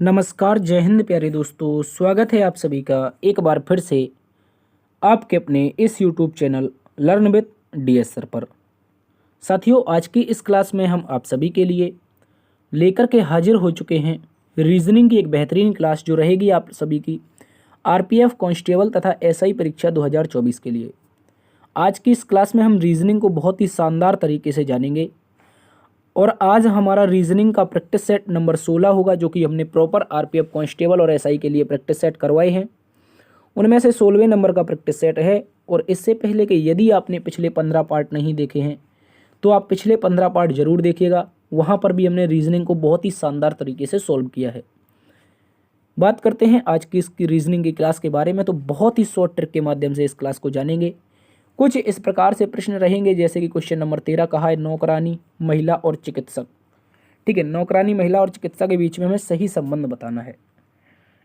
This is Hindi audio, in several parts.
नमस्कार, जय हिंद प्यारे दोस्तों। स्वागत है आप सभी का एक बार फिर से आपके अपने इस YouTube channel learn with DS sir पर। साथियों, आज की इस क्लास में हम आप सभी के लिए लेकर के हाजिर हो चुके हैं रीजनिंग की एक बेहतरीन क्लास जो रहेगी आप सभी की आरपीएफ कांस्टेबल तथा एसआई परीक्षा 2024 के लिए। आज की इस क्लास में हम रीजनिंग को बहुत ही शानदार तरीके से जानेंगे और आज हमारा रीजनिंग का प्रैक्टिस सेट नंबर 16 होगा, जो कि हमने प्रॉपर आरपीएफ कांस्टेबल और एसआई के लिए प्रैक्टिस सेट करवाए हैं। उनमें से 16वें नंबर का प्रैक्टिस सेट है। और इससे पहले कि यदि आपने पिछले 15 पार्ट नहीं देखे हैं तो आप पिछले 15 पार्ट जरूर देखिएगा। वहाँ पर भी हमने रीजनिंग को बहुत ही शानदार तरीके से सॉल्व किया है। बात करते हैं आज की इसकी रीजनिंग की क्लास के बारे में, तो बहुत ही शॉर्ट ट्रिक के माध्यम से इस क्लास को जानेंगे। कुछ इस प्रकार से प्रश्न रहेंगे, जैसे कि क्वेश्चन नंबर 13 कहा है नौकरानी, महिला और चिकित्सक। ठीक है, नौकरानी, महिला और चिकित्सा के बीच में हमें सही संबंध बताना है।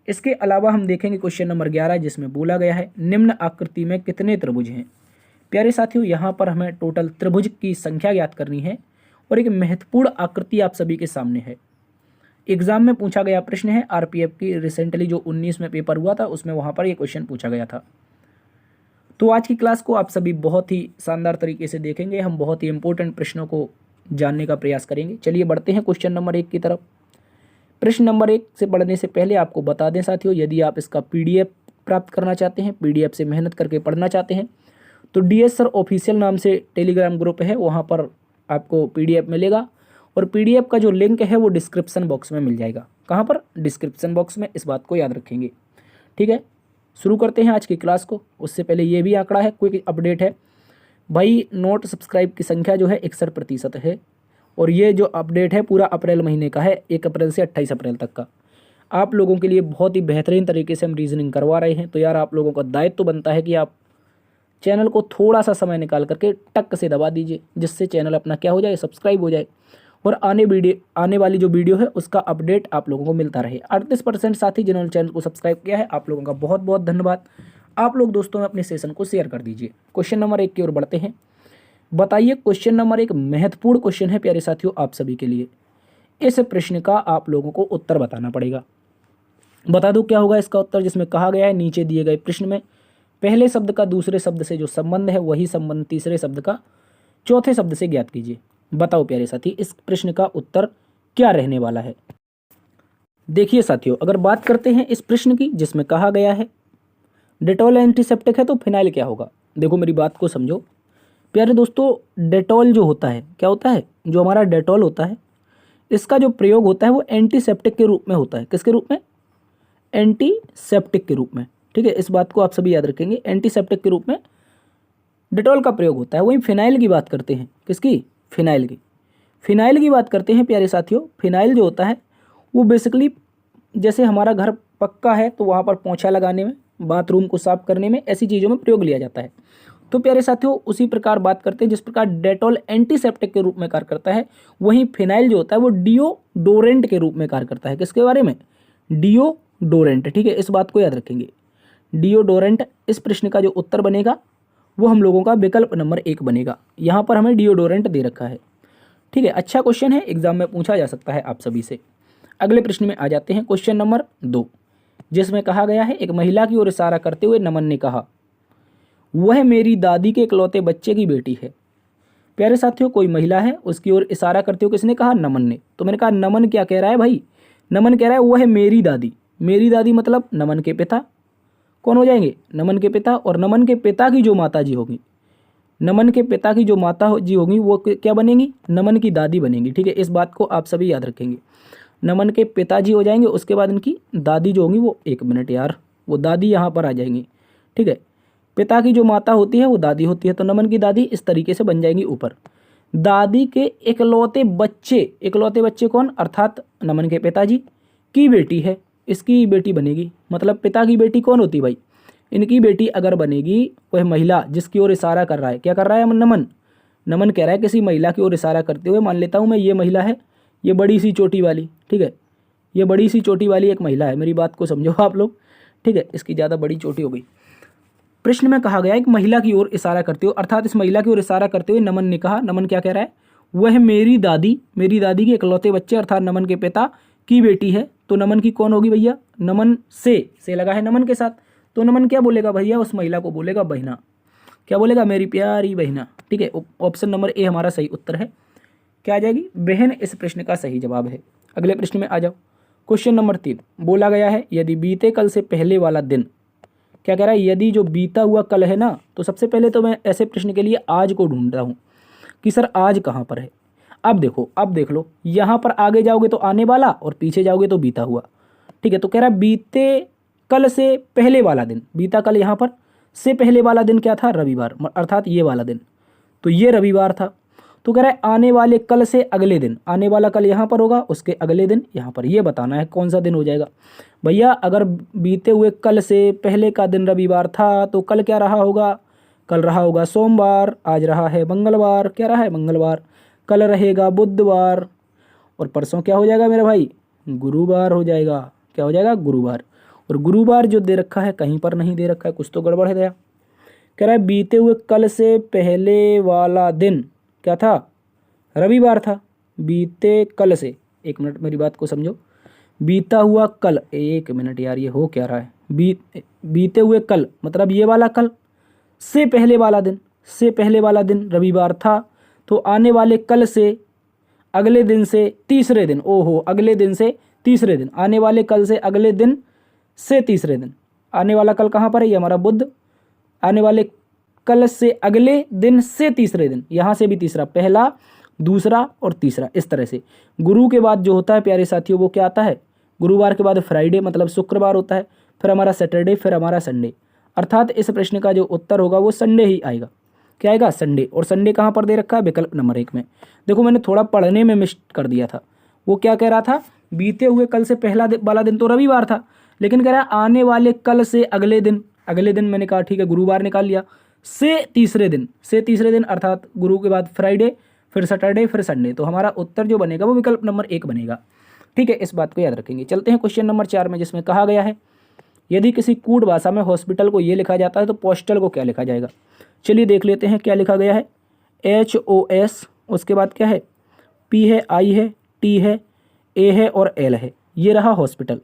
इसके अलावा हम देखेंगे क्वेश्चन नंबर 11, जिसमें बोला गया है निम्न आकृति में कितने त्रिभुज हैं। प्यारे साथियों, यहाँ पर हमें टोटल त्रिभुज की संख्या ज्ञात करनी है और एक महत्वपूर्ण आकृति आप सभी के सामने है। एग्जाम में पूछा गया प्रश्न है, आरपीएफ की रिसेंटली जो 19 में पेपर हुआ था उसमें वहाँ पर ये क्वेश्चन पूछा गया था। तो आज की क्लास को आप सभी बहुत ही शानदार तरीके से देखेंगे। हम बहुत ही इंपॉर्टेंट प्रश्नों को जानने का प्रयास करेंगे। चलिए बढ़ते हैं क्वेश्चन नंबर 1 की तरफ। प्रश्न नंबर 1 से पढ़ने से पहले आपको बता दें साथियों, यदि आप इसका पीडीएफ प्राप्त करना चाहते हैं, पीडीएफ से मेहनत करके पढ़ना चाहते हैं, तो डीएस सर ऑफिशियल नाम से टेलीग्राम ग्रुप है, वहाँ पर आपको पीडीएफ मिलेगा। और पीडीएफ का जो लिंक है वो डिस्क्रिप्शन बॉक्स में मिल जाएगा। कहाँ पर? डिस्क्रिप्शन बॉक्स में। इस बात को याद रखेंगे। ठीक है, शुरू करते हैं आज की क्लास को। उससे पहले ये भी आंकड़ा है, क्विक अपडेट है भाई। नोट सब्सक्राइब की संख्या जो है 61% है और ये जो अपडेट है पूरा अप्रैल महीने का है, 1 अप्रैल से 28 अप्रैल तक का। आप लोगों के लिए बहुत ही बेहतरीन तरीके से हम रीजनिंग करवा रहे हैं। तो यार आप लोगों का दायित्व तो बनता है कि आप चैनल को थोड़ा सा समय निकाल करके टक से दबा दीजिए, जिससे चैनल अपना क्या हो जाए, सब्सक्राइब हो जाए और आने वाली जो वीडियो है उसका अपडेट आप लोगों को मिलता रहे। 38% साथी जिन्होंने चैनल को सब्सक्राइब किया है, आप लोगों का बहुत बहुत धन्यवाद। आप लोग दोस्तों में अपने सेशन को शेयर कर दीजिए। क्वेश्चन नंबर 1 की ओर बढ़ते हैं। बताइए, क्वेश्चन नंबर 1 महत्वपूर्ण क्वेश्चन है प्यारे साथियों आप सभी के लिए। इस प्रश्न का आप लोगों को उत्तर बताना पड़ेगा। बता दो क्या होगा इसका उत्तर, जिसमें कहा गया है नीचे दिए गए प्रश्न में पहले शब्द का दूसरे शब्द से जो संबंध है वही संबंध तीसरे शब्द का चौथे शब्द से ज्ञात कीजिए। बताओ प्यारे साथी, इस प्रश्न का उत्तर क्या रहने वाला है। देखिए साथियों, अगर बात करते हैं इस प्रश्न की जिसमें कहा गया है डेटॉल एंटीसेप्टिक है, तो फिनाइल क्या होगा। देखो मेरी बात को समझो प्यारे दोस्तों। डेटॉल जो होता है, क्या होता है, जो हमारा डेटॉल होता है इसका जो प्रयोग होता है वो एंटीसेप्टिक के रूप में होता है। किसके रूप में? एंटीसेप्टिक के रूप में। ठीक है, इस बात को आप सभी याद रखेंगे। एंटीसेप्टिक के रूप में डेटॉल का प्रयोग होता है। वहीं फिनाइल की बात करते हैं, किसकी? फिनाइल की। फिनाइल की बात करते हैं प्यारे साथियों। फिनाइल जो होता है वो बेसिकली जैसे हमारा घर पक्का है तो वहाँ पर पोंछा लगाने में, बाथरूम को साफ करने में, ऐसी चीज़ों में प्रयोग लिया जाता है। तो प्यारे साथियों उसी प्रकार बात करते हैं, जिस प्रकार डेटॉल एंटीसेप्टिक के रूप में कार्य करता है, वहीं फिनाइल जो होता है वो डिओडोरेंट के रूप में कार्य करता है। किसके बारे में? डिओडोरेंट। ठीक है, इस बात को याद रखेंगे। डिओडोरेंट इस प्रश्न का जो उत्तर बनेगा वो हम लोगों का विकल्प नंबर 1 बनेगा। यहाँ पर हमें डिओडोरेंट दे रखा है। ठीक है, अच्छा क्वेश्चन है, एग्जाम में पूछा जा सकता है आप सभी से। अगले प्रश्न में आ जाते हैं, क्वेश्चन नंबर 2, जिसमें कहा गया है एक महिला की ओर इशारा करते हुए नमन ने कहा वह मेरी दादी के इकलौते बच्चे की बेटी है। प्यारे साथियों, कोई महिला है, उसकी ओर इशारा करते हुए किसने कहा? नमन ने। तो मैंने कहा नमन क्या कह रहा है भाई? नमन कह रहा है वह मेरी दादी। मेरी दादी मतलब नमन के पिता कौन हो जाएंगे? नमन के पिता। और नमन के पिता की जो माता जी होगी, नमन के पिता की जो माता जी होगी वो क्या बनेंगी? नमन की दादी बनेंगी। ठीक है, इस बात को आप सभी याद रखेंगे। नमन के पिताजी हो जाएंगे, उसके बाद इनकी दादी जो होंगी वो, 1 मिनट यार, वो दादी यहाँ पर आ जाएंगी। ठीक है, पिता की जो माता होती है वो दादी होती है, तो नमन की दादी इस तरीके से बन जाएंगी ऊपर। दादी के इकलौते बच्चे कौन? अर्थात नमन के पिताजी की बेटी है, इसकी बेटी बनेगी। मतलब पिता की बेटी कौन होती भाई? इनकी बेटी अगर बनेगी वह महिला जिसकी ओर इशारा कर रहा है। क्या कर रहा है? नमन। नमन कह रहा है किसी महिला की ओर इशारा करते हुए, मान लेता हूँ मैं ये महिला है, ये बड़ी सी चोटी वाली। ठीक है, ये बड़ी सी चोटी वाली एक महिला है। मेरी बात को समझो आप लोग। ठीक है, इसकी ज़्यादा बड़ी चोटी हो गई। प्रश्न में कहा गया एक महिला की ओर इशारा करते हुए, अर्थात इस महिला की ओर इशारा करते हुए नमन ने कहा, नमन क्या कह रहा है? वह मेरी दादी के इकलौते बच्चे अर्थात नमन के पिता की बेटी है। तो नमन की कौन होगी भैया, नमन से लगा है नमन के साथ, तो नमन क्या बोलेगा भैया, उस महिला को बोलेगा बहिना, क्या बोलेगा, मेरी प्यारी बहिना। ठीक है, ऑप्शन नंबर ए हमारा सही उत्तर है। क्या आ जाएगी, बहन इस प्रश्न का सही जवाब है। अगले प्रश्न में आ जाओ। क्वेश्चन नंबर 3 बोला गया है यदि बीते कल से पहले वाला दिन, क्या कह रहा है, यदि जो बीता हुआ कल है ना, तो सबसे पहले तो मैं ऐसे प्रश्न के लिए आज को ढूंढ रहा हूँ कि सर आज कहाँ पर है। अब देखो, अब देख लो, यहाँ पर आगे जाओगे तो आने वाला और पीछे जाओगे तो बीता हुआ। ठीक है, तो कह रहा है बीते कल से पहले वाला दिन, बीता कल यहाँ पर से पहले वाला दिन क्या था, रविवार, अर्थात ये वाला दिन, तो ये रविवार था। तो कह रहा है आने वाले कल से अगले दिन, आने वाला कल यहाँ पर होगा, उसके अगले दिन यहाँ पर, ये बताना है कौन सा दिन हो जाएगा भैया। अगर बीते हुए कल से पहले का दिन रविवार था तो कल क्या रहा होगा, कल रहा होगा सोमवार, आज रहा है मंगलवार, क्या रहा है मंगलवार, कल रहेगा बुधवार, और परसों क्या हो जाएगा मेरे भाई, गुरुवार हो जाएगा। क्या हो जाएगा, गुरुवार। और गुरुवार जो दे रखा है कहीं पर नहीं दे रखा है, कुछ तो गड़बड़ है दया। कह रहा है बीते हुए कल से पहले वाला दिन क्या था, रविवार था। बीते कल से, एक मिनट मेरी बात को समझो, बीता हुआ कल, एक मिनट यार ये हो क्या रहा है, बीते हुए कल मतलब ये वाला कल, से पहले वाला दिन, से पहले वाला दिन रविवार था, तो आने वाले कल से अगले दिन से तीसरे दिन, ओहो अगले दिन से तीसरे दिन, आने वाले कल से अगले दिन से तीसरे दिन, आने वाला कल कहाँ पर है, ये हमारा बुध, आने वाले कल से अगले दिन से तीसरे दिन, यहाँ से भी तीसरा, पहला दूसरा और तीसरा, इस तरह से। गुरु के बाद जो होता है प्यारे साथियों वो क्या आता है, गुरुवार के बाद फ्राइडे मतलब शुक्रवार होता है, फिर हमारा सैटरडे, फिर हमारा संडे, अर्थात इस प्रश्न का जो उत्तर होगा वो संडे ही आएगा। क्या आएगा, संडे। और संडे कहाँ पर दे रखा है, विकल्प नंबर 1 में। देखो मैंने थोड़ा पढ़ने में मिस कर दिया था, वो क्या कह रहा था, बीते हुए कल से पहला वाला दिन तो रविवार था, लेकिन कह रहा है आने वाले कल से अगले दिन, अगले दिन मैंने कहा ठीक है गुरुवार निकाल लिया, से तीसरे दिन, से तीसरे दिन अर्थात गुरु के बाद फ्राइडे, फिर सैटरडे, फिर संडे, तो हमारा उत्तर जो बनेगा वो विकल्प नंबर 1 बनेगा। ठीक है, इस बात को याद रखेंगे। चलते हैं क्वेश्चन नंबर 4 में, जिसमें कहा गया है यदि किसी कूट भाषा में हॉस्पिटल को ये लिखा जाता है तो पोस्टल को क्या लिखा जाएगा। चलिए देख लेते हैं क्या लिखा गया है। HOS, उसके बाद क्या है, P है, I है, T है, A है और L है, ये रहा हॉस्पिटल।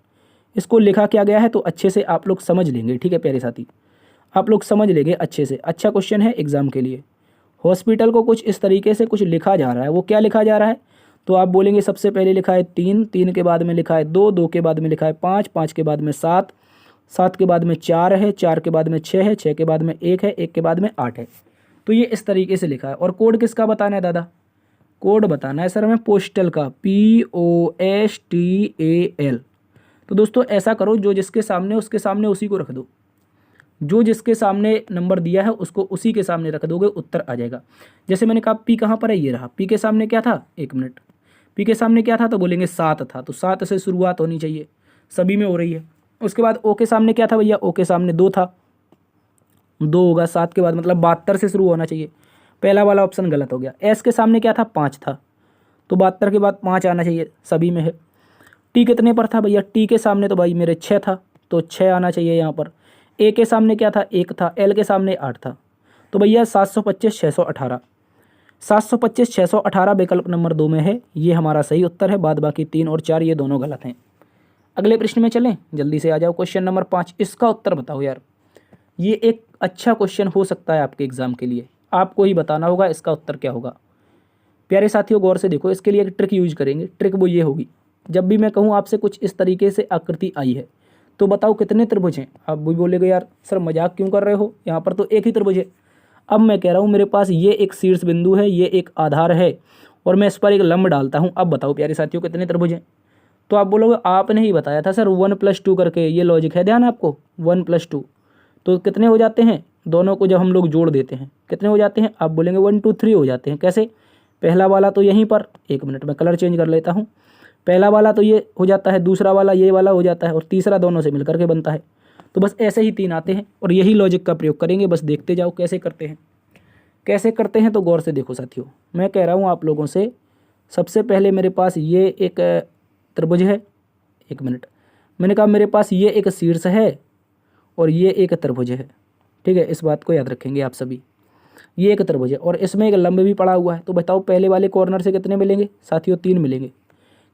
इसको लिखा क्या गया है तो अच्छे से आप लोग समझ लेंगे। ठीक है प्यारे साथी, आप लोग समझ लेंगे अच्छे से, अच्छा क्वेश्चन है एग्जाम के लिए। हॉस्पिटल को कुछ इस तरीके से कुछ लिखा जा रहा है, वो क्या लिखा जा रहा है तो आप बोलेंगे सबसे पहले लिखा है 3, 3 के बाद में लिखा है 2, 2 के बाद में लिखा है 5, 5 के बाद में 7, 7 के बाद में 4 है, 4 के बाद में 6 है, 6 के बाद में 1 है, 1 के बाद में 8 है। तो ये इस तरीके से लिखा है। और कोड किसका बताना है दादा, कोड बताना है सर हमें पोस्टल का, POSTAL। तो दोस्तों ऐसा करो, जो जिसके सामने उसके सामने उसी को रख दो, जो जिसके सामने नंबर दिया है उसको उसी के सामने रख दोगे, उत्तर आ जाएगा। जैसे मैंने कहा पी कहाँ पर है, ये रहा, पी के सामने क्या था, एक मिनट, पी के सामने क्या था तो बोलेंगे 7 था, तो 7 से शुरुआत होनी चाहिए, सभी में हो रही है। उसके बाद ओ के सामने क्या था भैया, ओ के सामने 2 था, 2 होगा, 7 के बाद मतलब 72 से शुरू होना चाहिए, पहला वाला ऑप्शन गलत हो गया। एस के सामने क्या था, 5 था, तो 72 के बाद 5 आना चाहिए, सभी में है। टी कितने पर था भैया, टी के सामने तो भाई मेरे 6 था, तो 6 आना चाहिए यहाँ पर। ए के सामने क्या था, 1 था, एल के सामने 8 था, तो भैया 725 618, 725 618 विकल्प नंबर 2 में है, ये हमारा सही उत्तर है। बाद बाकी 3 और 4 ये दोनों गलत हैं। अगले प्रश्न में चलें, जल्दी से आ जाओ। क्वेश्चन नंबर 5, इसका उत्तर बताओ यार, ये एक अच्छा क्वेश्चन हो सकता है आपके एग्जाम के लिए, आपको ही बताना होगा इसका उत्तर क्या होगा। प्यारे साथियों गौर से देखो, इसके लिए एक ट्रिक यूज करेंगे। ट्रिक वो ये होगी, जब भी मैं कहूँ आपसे कुछ इस तरीके से आकृति आई है तो बताओ कितने त्रिभुज हैं। आप भी बोलेगे यार सर मजाक क्यों कर रहे हो, यहाँ पर तो एक ही त्रिभुज है। अब मैं कह रहा हूँ मेरे पास ये एक शीर्ष बिंदु है, ये एक आधार है और मैं इस पर एक लंब डालता हूँ। अब बताओ प्यारे साथियों कितने त्रिभुज हैं। तो आप बोलोगे आपने ही बताया था सर 1+2 करके, ये लॉजिक है, ध्यान आपको, 1+2 तो कितने हो जाते हैं, दोनों को जब हम लोग जोड़ देते हैं कितने हो जाते हैं, आप बोलेंगे 1 2 3 हो जाते हैं। कैसे, पहला वाला तो यहीं पर, एक मिनट में कलर चेंज कर लेता हूँ, पहला वाला तो ये हो जाता है, दूसरा वाला ये वाला हो जाता है और तीसरा दोनों से मिलकर के बनता है। तो बस ऐसे ही 3 आते हैं और यही लॉजिक का प्रयोग करेंगे। बस देखते जाओ कैसे करते हैं, कैसे करते हैं। तो गौर से देखो साथियों, मैं कह रहा हूँ आप लोगों से, सबसे पहले मेरे पास ये एक त्रिभुज है, एक मिनट, मैंने कहा मेरे पास ये एक शीर्ष है और ये एक त्रिभुज है। ठीक है, इस बात को याद रखेंगे आप सभी, ये एक त्रिभुज है और इसमें एक लंब भी पड़ा हुआ है। तो बताओ पहले वाले कॉर्नर से कितने मिलेंगे साथियों, 3 मिलेंगे।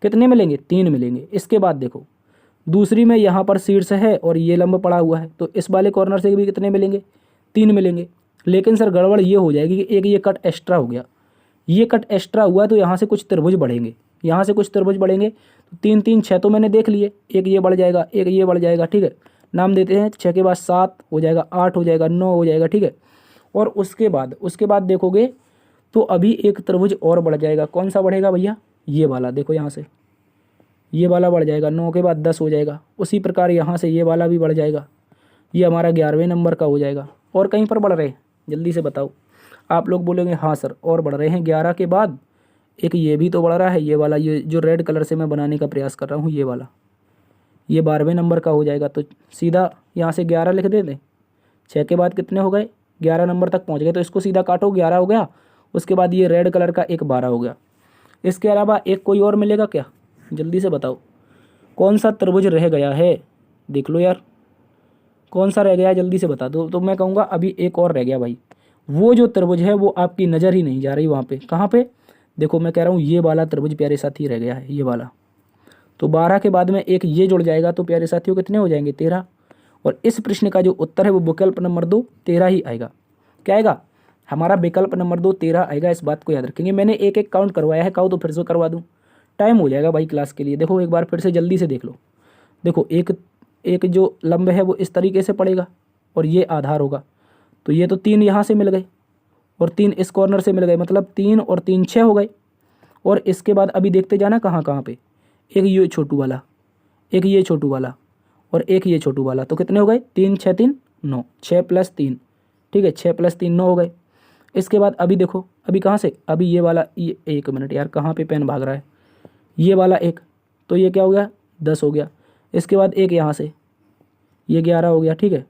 कितने मिलेंगे, 3 मिलेंगे। इसके बाद देखो दूसरी में यहाँ पर शीर्ष है और ये लंब पड़ा हुआ है, तो इस वाले कॉर्नर से भी कितने मिलेंगे, 3 मिलेंगे। लेकिन सर गड़बड़ ये हो जाएगी कि एक ये कट एक्स्ट्रा हो गया, ये कट एक्स्ट्रा हुआ तो यहाँ से कुछ त्रिभुज बढ़ेंगे, यहाँ से कुछ त्रिभुज बढ़ेंगे, तो 3 3 6 तो मैंने देख लिए, एक ये बढ़ जाएगा, एक ये बढ़ जाएगा, ठीक है। नाम देते हैं, 6 के बाद 7 हो जाएगा, 8 हो जाएगा, 9 हो जाएगा, ठीक है। और उसके बाद देखोगे तो अभी एक त्रिभुज और बढ़ जाएगा। कौन सा बढ़ेगा भैया, ये वाला, देखो यहाँ से ये वाला बढ़ जाएगा, 9 के बाद 10 हो जाएगा। उसी प्रकार यहाँ से ये वाला भी बढ़ जाएगा, ये हमारा 11वें नंबर का हो जाएगा। और कहीं पर बढ़ रहे हैं, जल्दी से बताओ। आप लोग बोलेंगे हाँ सर और बढ़ रहे हैं, 11 के बाद एक ये भी तो बढ़ रहा है, ये वाला, ये जो रेड कलर से मैं बनाने का प्रयास कर रहा हूँ, ये वाला, ये 12वें नंबर का हो जाएगा। तो सीधा यहाँ से 11 लिख देते, 6 के बाद कितने हो गए, 11 नंबर तक पहुँच गए, तो इसको सीधा काटो, 11 हो गया। उसके बाद ये रेड कलर का एक 12 हो गया। इसके अलावा एक कोई और मिलेगा क्या, जल्दी से बताओ। कौन सा त्रिभुज रह गया है, देख लो यार, कौन सा रह गया है, जल्दी से बता दो। तो मैं कहूँगा अभी एक और रह गया भाई, वो जो त्रिभुज है वो आपकी नज़र ही नहीं जा रही वहाँ पे। कहाँ पे, देखो मैं कह रहा हूँ ये वाला त्रिभुज प्यारे साथी रह गया है, ये वाला। तो 12 के बाद में एक ये जुड़ जाएगा, तो प्यारे साथियों कितने हो जाएंगे, 13। और इस प्रश्न का जो उत्तर है वो विकल्प नंबर 2 13 ही आएगा। क्या आएगा, हमारा विकल्प नंबर 2 13 आएगा। इस बात को याद रखेंगे। मैंने एक एक काउंट करवाया है, कहूँ तो फिर से करवा दूँ, टाइम हो जाएगा भाई क्लास के लिए। देखो एक बार फिर से जल्दी से देख लो। देखो एक जो लंब है वो इस तरीके से पड़ेगा और ये आधार होगा, तो ये तो 3 यहाँ से मिल गए और 3 इस कॉर्नर से मिल गए, मतलब 3 और 3 6 हो गए। और इसके बाद अभी देखते जाना कहाँ कहाँ पे, एक ये छोटू वाला, एक ये छोटू वाला और एक ये छोटू वाला, तो कितने हो गए, 3 6 3 9, 6 + 3, ठीक है, 6 + 3 9 हो गए। इसके बाद अभी देखो, अभी कहाँ से, अभी ये वाला, ये 1 मिनट यार, कहाँ पे पेन भाग रहा है, ये वाला 1, तो ये क्या हो गया, 10 हो गया। इसके बाद एक यहाँ से, ये 11 हो गया, ठीक है।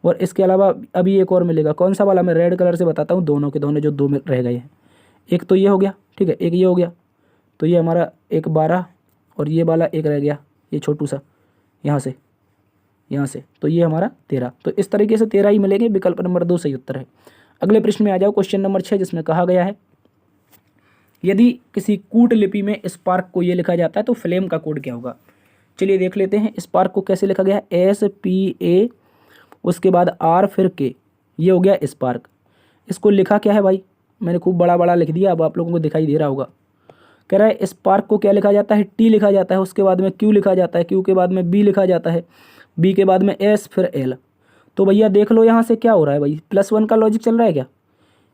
और इसके अलावा अभी एक और मिलेगा, कौन सा वाला, मैं रेड कलर से बताता हूँ, दोनों के दोनों जो 2 रह गए हैं। एक तो ये हो गया, ठीक है, एक ये हो गया, तो ये हमारा एक 12 और ये वाला एक रह गया, ये छोटू सा यहाँ से, तो ये हमारा 13। तो इस तरीके से 13 ही मिलेंगे, विकल्प नंबर 2 सही उत्तर है। अगले प्रश्न में आ जाओ, क्वेश्चन नंबर 6, जिसमें कहा गया है यदि किसी कूट लिपि में स्पार्क को ये लिखा जाता है तो फ्लेम का कोड क्या होगा। चलिए देख लेते हैं। स्पार्क को कैसे लिखा गया है, SPA, उसके बाद R फिर K, ये हो गया स्पार्क। इसको लिखा क्या है भाई, मैंने खूब बड़ा बड़ा लिख दिया, अब आप लोगों को दिखाई दे रहा होगा। कह रहा है स्पार्क को क्या लिखा जाता है, T लिखा जाता है, उसके बाद में Q लिखा जाता है, Q के बाद में B लिखा जाता है, B के बाद में S फिर L। तो भैया देख लो यहाँ से क्या हो रहा है भाई, +1 का लॉजिक चल रहा है क्या।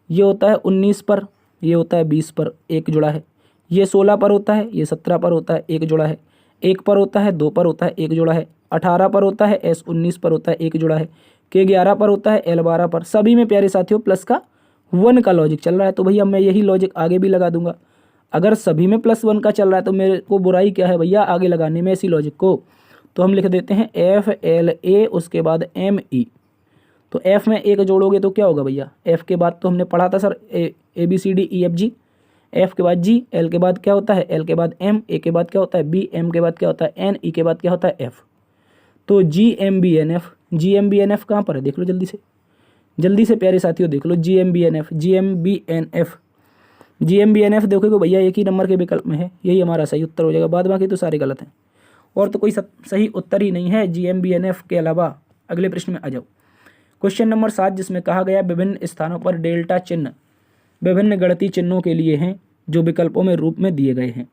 ये होता है 19 पर, ये होता है 20 पर, एक जुड़ा है। ये 16 पर होता है, ये 17 पर होता है, एक जुड़ा है। 1 पर होता है, 2 पर होता है, एक जुड़ा है। 18 पर होता है, S 19 पर होता है, एक जुड़ा है। K 11 पर होता है, L 12 पर। सभी में प्यारे साथियों +1 का लॉजिक चल रहा है। तो भैया मैं यही लॉजिक आगे भी लगा दूंगा। अगर सभी में +1 का चल रहा है तो मेरे को बुराई क्या है भैया आगे लगाने में इसी लॉजिक को। तो हम लिख देते हैं FLA, उसके बाद ME। तो F में एक जोड़ोगे तो क्या होगा भैया, F के बाद तो हमने पढ़ा था सर ABCDEFG, F के बाद G, L के बाद क्या होता है, L के बाद M, A के बाद क्या होता है B, M के बाद क्या होता है N, E के बाद क्या होता है F। तो GMBNF, GMBNF कहाँ पर है, देख लो जल्दी से प्यारे साथियों देख लो। GMBNF देखोगे भैया एक ही नंबर के विकल्प में है, यही हमारा सही उत्तर हो जाएगा। बाद बाकी तो सारे गलत हैं और तो कोई सही उत्तर ही नहीं है GMBNF के अलावा। अगले प्रश्न में आ जाओ, क्वेश्चन नंबर 7, जिसमें कहा गया विभिन्न स्थानों पर डेल्टा चिन्ह विभिन्न गणितीय चिन्हों के लिए हैं जो विकल्पों में रूप में दिए गए हैं।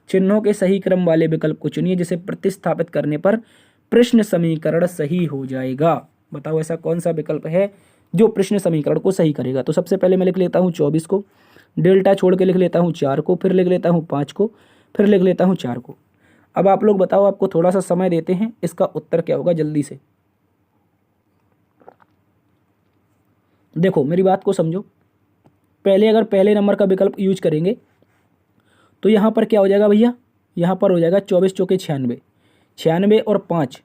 चिन्हों के सही क्रम वाले विकल्प को चुनिए जिसे प्रतिस्थापित करने पर प्रश्न समीकरण सही हो जाएगा। बताओ ऐसा कौन सा विकल्प है जो प्रश्न समीकरण को सही करेगा। तो सबसे पहले मैं लिख लेता हूँ 24 को, डेल्टा छोड़ के लिख लेता हूँ 4 को, फिर लिख लेता हूँ 5 को, फिर लिख लेता हूँ 4 को। अब आप लोग बताओ, आपको थोड़ा सा समय देते हैं, इसका उत्तर क्या होगा जल्दी से। देखो मेरी बात को समझो, पहले अगर पहले नंबर का विकल्प यूज करेंगे तो यहाँ पर क्या हो जाएगा भैया, यहाँ पर हो जाएगा 24 चौके 96, 96 और 5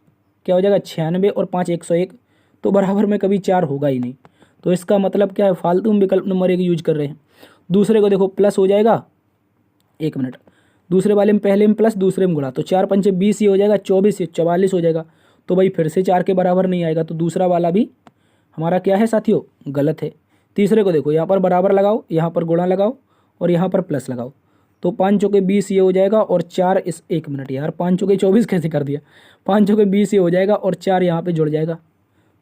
क्या हो जाएगा, 96 और 5 101, तो बराबर में कभी 4 होगा ही नहीं। तो इसका मतलब क्या है, फालतू में विकल्प नंबर 1 यूज कर रहे हैं। दूसरे को देखो प्लस हो जाएगा, 1 मिनट, दूसरे वाले में पहले में प्लस दूसरे में गुणा, तो 4 पंचे 20 ही हो जाएगा, 24 से 44 हो जाएगा। तो भाई फिर से 4 के बराबर नहीं आएगा, तो दूसरा वाला भी हमारा क्या है साथियों, गलत है। तीसरे को देखो, यहाँ पर बराबर लगाओ, यहाँ पर गुणा लगाओ और यहाँ पर प्लस लगाओ, तो 5 चौके 20 ये हो जाएगा और 4 इस 1 मिनट यार, 5 चौके 24 कैसे कर दिया, 5 चौके 20 ये हो जाएगा और 4 यहाँ पे जुड़ जाएगा,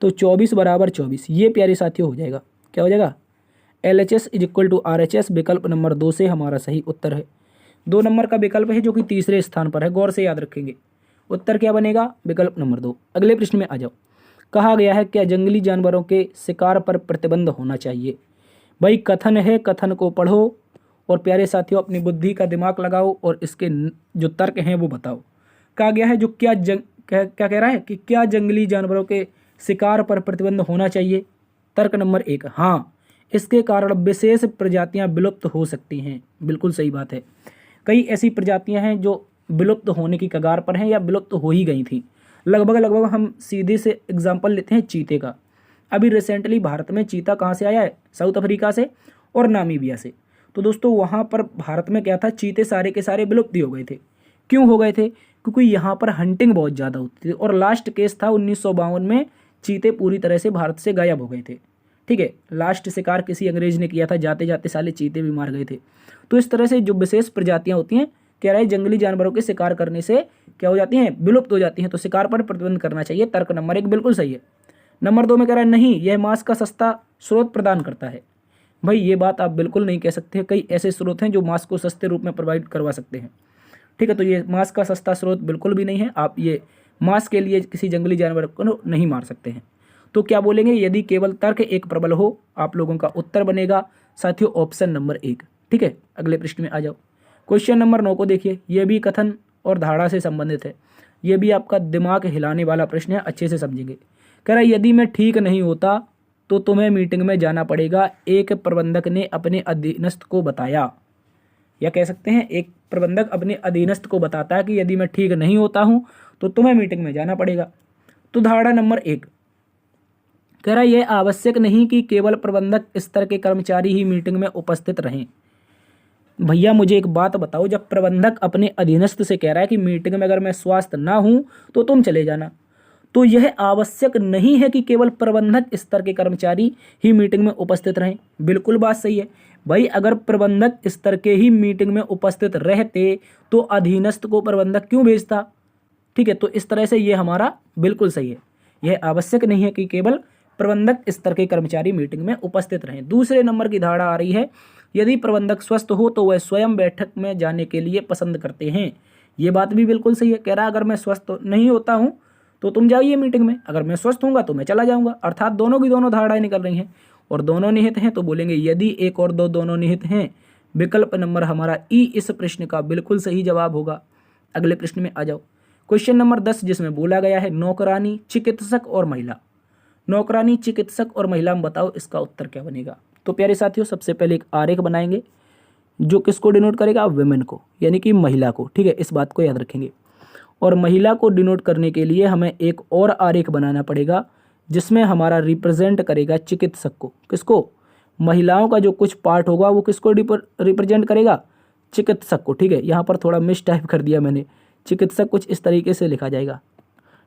तो 24 बराबर 24 ये प्यारे साथियों हो जाएगा। क्या हो जाएगा? LHS is equal to RHS। विकल्प नंबर 2 से हमारा सही उत्तर है। 2 नंबर का विकल्प है जो कि तीसरे स्थान पर है, गौर से याद रखेंगे। उत्तर क्या बनेगा? विकल्प नंबर 2। अगले प्रश्न में आ जाओ। कहा गया है क्या जंगली जानवरों के शिकार पर प्रतिबंध होना चाहिए? भाई कथन है, कथन को पढ़ो और प्यारे साथियों अपनी बुद्धि का दिमाग लगाओ और इसके जो तर्क हैं वो बताओ। कहा गया है जो क्या क्या कह रहा है कि क्या जंगली जानवरों के शिकार पर प्रतिबंध होना चाहिए? तर्क नंबर 1, हाँ, इसके कारण विशेष प्रजातियां विलुप्त हो सकती हैं। बिल्कुल सही बात है। कई ऐसी प्रजातियां हैं जो विलुप्त होने की कगार पर हैं या विलुप्त हो ही गई थी। लगभग हम सीधे से एग्जाम्पल लेते हैं चीते का। अभी रिसेंटली भारत में चीता कहाँ से आया है? साउथ अफ्रीका से और नामीबिया से। तो दोस्तों वहाँ पर भारत में क्या था, चीते सारे के सारे विलुप्त हो गए थे। क्यों हो गए थे? क्योंकि यहाँ पर हंटिंग बहुत ज़्यादा होती थी और लास्ट केस था 1952 में चीते पूरी तरह से भारत से गायब हो गए थे। ठीक है, लास्ट शिकार किसी अंग्रेज ने किया था, जाते जाते साले चीते भी मार गए थे। तो इस तरह से जो विशेष प्रजातियां होती हैं, कह रहा है जंगली जानवरों के शिकार करने से क्या हो जाती हैं? विलुप्त हो जाती हैं। तो शिकार पर प्रतिबंध करना चाहिए। तर्क नंबर 1 बिल्कुल सही है। नंबर 2 में कह रहा है नहीं, यह मांस का सस्ता स्रोत प्रदान करता है। भाई ये बात आप बिल्कुल नहीं कह सकते। कई ऐसे स्रोत हैं जो मांस को सस्ते रूप में प्रोवाइड करवा सकते हैं। ठीक है, तो ये मांस का सस्ता स्रोत बिल्कुल भी नहीं है। आप ये मांस के लिए किसी जंगली जानवर को नहीं मार सकते हैं। तो क्या बोलेंगे? यदि केवल तर्क एक प्रबल हो, आप लोगों का उत्तर बनेगा साथियों ऑप्शन नंबर 1। ठीक है, अगले प्रश्न में आ जाओ। क्वेश्चन नंबर 9 को देखिए, यह भी कथन और धारणा से संबंधित है। यह भी आपका दिमाग हिलाने वाला प्रश्न है, अच्छे से समझेंगे। कह रहा है यदि मैं ठीक नहीं होता तो तुम्हें मीटिंग में जाना पड़ेगा, एक प्रबंधक ने अपने अधीनस्थ को बताया। या कह सकते हैं एक प्रबंधक अपने अधीनस्थ को बताता है कि यदि मैं ठीक नहीं होता हूं तो तुम्हें मीटिंग में जाना पड़ेगा। तो धारणा नंबर 1 कह रहा है यह आवश्यक नहीं कि केवल प्रबंधक स्तर के कर्मचारी ही मीटिंग में उपस्थित रहें। भैया मुझे एक बात बताओ, जब प्रबंधक अपने अधीनस्थ से कह रहा है कि मीटिंग में अगर मैं स्वस्थ ना हूं तो तुम चले जाना, तो यह आवश्यक नहीं है कि केवल प्रबंधक स्तर के कर्मचारी ही मीटिंग में उपस्थित रहें। बिल्कुल बात सही है भाई। अगर प्रबंधक स्तर के ही मीटिंग में उपस्थित रहते तो अधीनस्थ को प्रबंधक क्यों भेजता? ठीक है, तो इस तरह से ये हमारा बिल्कुल सही है। यह आवश्यक नहीं है कि केवल प्रबंधक स्तर के कर्मचारी मीटिंग में उपस्थित रहें। दूसरे नंबर की धारणा आ रही है यदि प्रबंधक स्वस्थ हो तो वह स्वयं बैठक में जाने के लिए पसंद करते हैं। ये बात भी बिल्कुल सही है। कह रहा अगर मैं स्वस्थ नहीं होता हूं तो तुम जाइए मीटिंग में, अगर मैं स्वस्थ हूँगा तो मैं चला जाऊंगा। अर्थात दोनों की दोनों धारणाएं निकल रही हैं और दोनों निहित हैं, तो बोलेंगे यदि 1 और 2 दोनों निहित हैं। विकल्प नंबर हमारा ई इस प्रश्न का बिल्कुल सही जवाब होगा। अगले प्रश्न में आ जाओ। क्वेश्चन नंबर 10 जिसमें बोला गया है नौकरानी, चिकित्सक और महिला। नौकरानी, चिकित्सक और महिला में बताओ इसका उत्तर क्या बनेगा? तो प्यारे साथियों सबसे पहले एक आरेख बनाएंगे जो किसको डिनोट करेगा? वुमेन को, यानी कि महिला को। ठीक है, इस बात को याद रखेंगे। और महिला को डिनोट करने के लिए हमें एक और आरेख बनाना पड़ेगा जिसमें हमारा रिप्रेजेंट करेगा चिकित्सक को। किसको? महिलाओं का जो कुछ पार्ट होगा वो किसको रिप्रेजेंट करेगा? चिकित्सक को। ठीक है, यहाँ पर थोड़ा मिस टाइप कर दिया मैंने, चिकित्सक कुछ इस तरीके से लिखा जाएगा।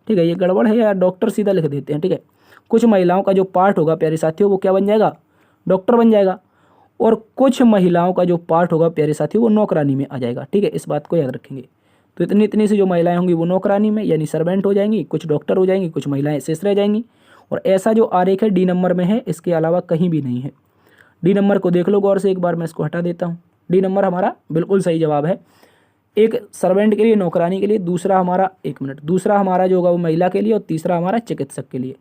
ठीक है, ये गड़बड़ है यार, डॉक्टर सीधा लिख देते हैं। ठीक है, कुछ महिलाओं का जो पार्ट होगा प्यारे साथियों वो क्या बन जाएगा? डॉक्टर बन जाएगा। और कुछ महिलाओं का जो पार्ट होगा प्यारे साथियों वो नौकरानी में आ जाएगा। ठीक है, इस बात को याद रखेंगे। तो इतनी इतनी से जो महिलाएं होंगी वो नौकरानी में यानी सर्वेंट हो जाएंगी, कुछ डॉक्टर हो जाएंगी, कुछ महिलाएं शेष रह जाएंगी। और ऐसा जो आरेख है डी नंबर में है, इसके अलावा कहीं भी नहीं है। डी नंबर को देख लो गौर से एक बार, मैं इसको हटा देता हूँ। डी नंबर हमारा बिल्कुल सही जवाब है। एक सर्वेंट के लिए, नौकरानी के लिए, दूसरा हमारा दूसरा हमारा जो होगा वो महिला के लिए और तीसरा हमारा चिकित्सक के लिए।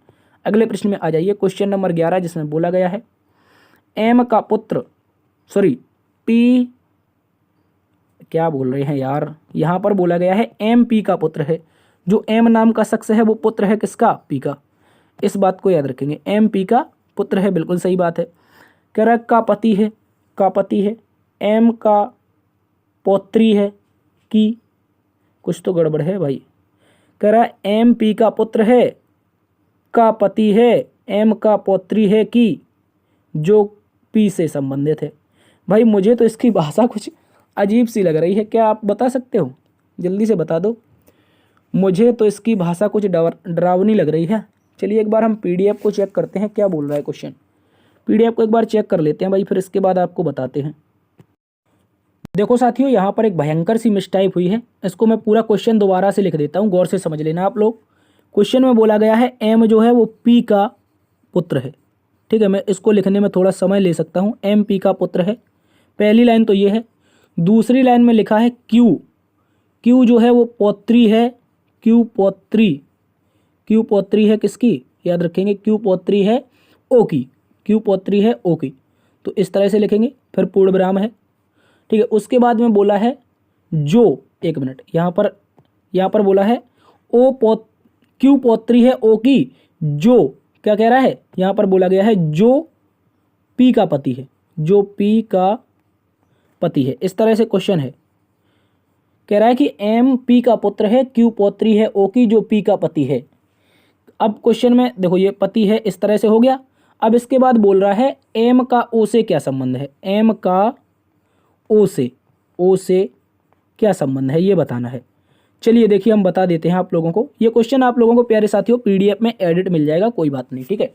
अगले प्रश्न में आ जाइए। क्वेश्चन नंबर 11 जिसमें बोला गया है एम का पुत्र पी, क्या बोल रहे हैं यार, यहाँ पर बोला गया है एम पी का पुत्र है। जो एम नाम का शख्स है वो पुत्र है किसका? पी का। इस बात को याद रखेंगे, एम पी का पुत्र है। बिल्कुल सही बात है। कह रहा का पति है, एम का पौत्री है कि, कुछ तो गड़बड़ है भाई। कह रहा एम पी का पुत्र है, का पति है, एम का पौत्री है कि, जो पी से संबंधित है। भाई मुझे तो इसकी भाषा कुछ अजीब सी लग रही है, क्या आप बता सकते हो? जल्दी से बता दो, मुझे तो इसकी भाषा कुछ डरावनी लग रही है। चलिए एक बार हम पीडीएफ को चेक करते हैं क्या बोल रहा है क्वेश्चन। पीडीएफ को एक बार चेक कर लेते हैं भाई, फिर इसके बाद आपको बताते हैं। देखो साथियों, यहाँ पर एक भयंकर सी मिसटाइप हुई है। इसको मैं पूरा क्वेश्चन दोबारा से लिख देता हूँ, गौर से समझ लेना आप लोग। क्वेश्चन में बोला गया है एम जो है वो पी का पुत्र है। ठीक है, मैं इसको लिखने में थोड़ा समय ले सकता हूँ। एम पी का पुत्र है, पहली लाइन तो ये है। दूसरी लाइन में लिखा है क्यू, क्यू जो है वो पौत्री है। क्यू पौत्री, क्यू पौत्री है किसकी, याद रखेंगे, क्यू पौत्री है ओ की, क्यू पौत्री है ओ की। तो इस तरह से लिखेंगे, फिर पूर्ण विराम है। ठीक है, उसके बाद में बोला है जो, एक मिनट, यहाँ पर बोला है क्यू पौत्री है ओ की, जो क्या कह रहा है, यहाँ पर बोला गया है जो पी का पति है, जो पी का पति है। इस तरह से क्वेश्चन है, कह रहा है कि एम पी का पुत्र है, क्यू पौत्री है ओ की, जो पी का पति है। अब क्वेश्चन में देखो, ये पति है, इस तरह से हो गया। अब इसके बाद बोल रहा है एम का ओ से क्या संबंध है, एम का ओ से क्या संबंध है, ये बताना है। चलिए देखिए, हम बता देते हैं आप लोगों को। ये क्वेश्चन आप लोगों को प्यारे साथियों पीडीएफ में एडिट मिल जाएगा, कोई बात नहीं, ठीक है।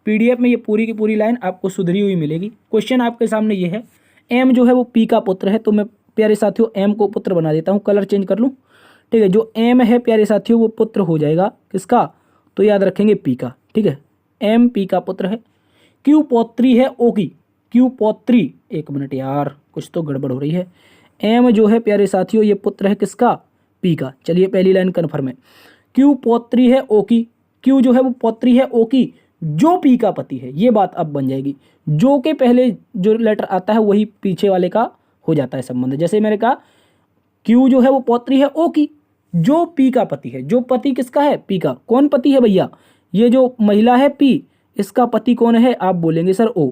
पीडीएफ में ये पूरी की पूरी लाइन आपको सुधरी हुई मिलेगी। क्वेश्चन आपके सामने ये है, एम जो है वो पी का पुत्र है। तो मैं प्यारे साथियों एम को पुत्र बना देता हूँ, कलर चेंज कर लूँ। ठीक है, जो एम है प्यारे साथियों वो पुत्र हो जाएगा किसका, तो याद रखेंगे पी का। ठीक है, एम पी का पुत्र है। क्यू पौत्री है ओ की, क्यू पौत्री, एक मिनट यार कुछ तो गड़बड़ हो रही है। एम जो है प्यारे साथियों ये पुत्र है किसका, पी का। चलिए पहली लाइन कन्फर्म है, क्यू पौत्री है ओ की, क्यू जो है वो पौत्री है ओ की, जो पी का पति है। ये बात अब बन जाएगी, जो के पहले जो लेटर आता है वही पीछे वाले का हो जाता है संबंध। जैसे मैंने कहा क्यू जो है वो पौत्री है ओ की, जो पी का पति है। जो पति किसका है, पी का। कौन पति है भैया, ये जो महिला है पी, इसका पति कौन है, आप बोलेंगे सर ओ।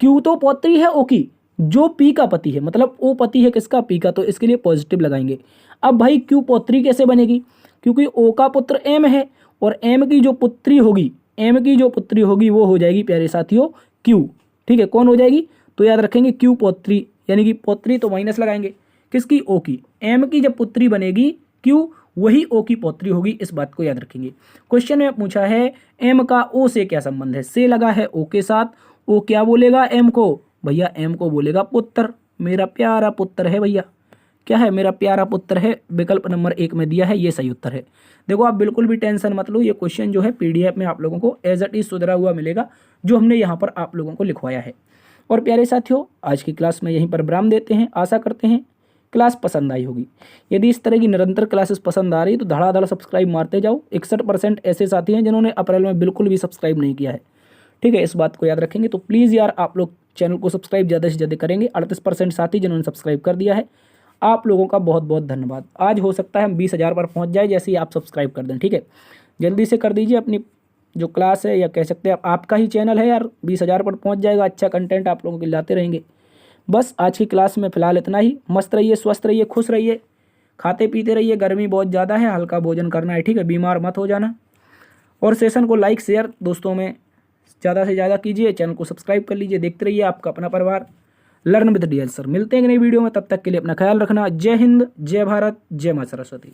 क्यू तो पौत्री है ओ की, जो पी का पति है, मतलब ओ पति है किसका, पी का, तो इसके लिए पॉजिटिव लगाएंगे। अब भाई क्यू पौत्री कैसे बनेगी, क्योंकि ओ का पुत्र एम है और एम की जो पुत्री होगी, एम की जो पुत्री होगी वो हो जाएगी प्यारे साथियों क्यू। ठीक है, कौन हो जाएगी, तो याद रखेंगे क्यू पौत्री, यानी कि पौत्री तो माइनस लगाएंगे किसकी, ओ की। एम की जब पुत्री बनेगी क्यू, वही ओ की पौत्री होगी, इस बात को याद रखेंगे। क्वेश्चन में पूछा है एम का ओ से क्या संबंध है, से लगा है ओ के साथ। ओ क्या बोलेगा एम को, भैया एम को बोलेगा पुत्र, मेरा प्यारा पुत्र है भैया। क्या है, मेरा प्यारा पुत्र है। विकल्प नंबर 1 में दिया है, ये सही उत्तर है। देखो आप बिल्कुल भी टेंशन मत लो, ये क्वेश्चन जो है पीडीएफ में आप लोगों को एज इट इज सुधरा हुआ मिलेगा, जो हमने यहाँ पर आप लोगों को लिखवाया है। और प्यारे साथियों आज की क्लास में यहीं पर विराम देते हैं। आशा करते हैं क्लास पसंद आई होगी। यदि इस तरह की निरंतर क्लासेस पसंद आ रही तो धड़ाधड़ सब्सक्राइब मारते जाओ। 61% ऐसे साथी हैं जिन्होंने अप्रैल में बिल्कुल भी सब्सक्राइब नहीं किया है। ठीक है, इस बात को याद रखेंगे। तो प्लीज़ यार आप लोग चैनल को सब्सक्राइब ज़्यादा से ज़्यादा करेंगे। 38% साथी जिन्होंने सब्सक्राइब कर दिया है, आप लोगों का बहुत बहुत धन्यवाद। आज हो सकता है हम 20,000 पर पहुँच जाए जैसे ही आप सब्सक्राइब कर दें। ठीक है, जल्दी से कर दीजिए। अपनी जो क्लास है, या कह सकते हैं आपका ही चैनल है यार, 20,000 पर पहुँच जाएगा। अच्छा कंटेंट आप लोगों के लाते रहेंगे। बस आज की क्लास में फ़िलहाल इतना ही। मस्त रहिए, स्वस्थ रहिए, खुश रहिए, खाते पीते रहिए। गर्मी बहुत ज़्यादा है, हल्का भोजन करना है। ठीक है, बीमार मत हो जाना। और सेशन को लाइक शेयर दोस्तों में ज़्यादा से ज़्यादा कीजिए। चैनल को सब्सक्राइब कर लीजिए। देखते रहिए आपका अपना परिवार लर्न विद डीएल सर। मिलते हैं एक नई वीडियो में, तब तक के लिए अपना ख्याल रखना। जय हिंद, जय भारत, जय माँ सरस्वती।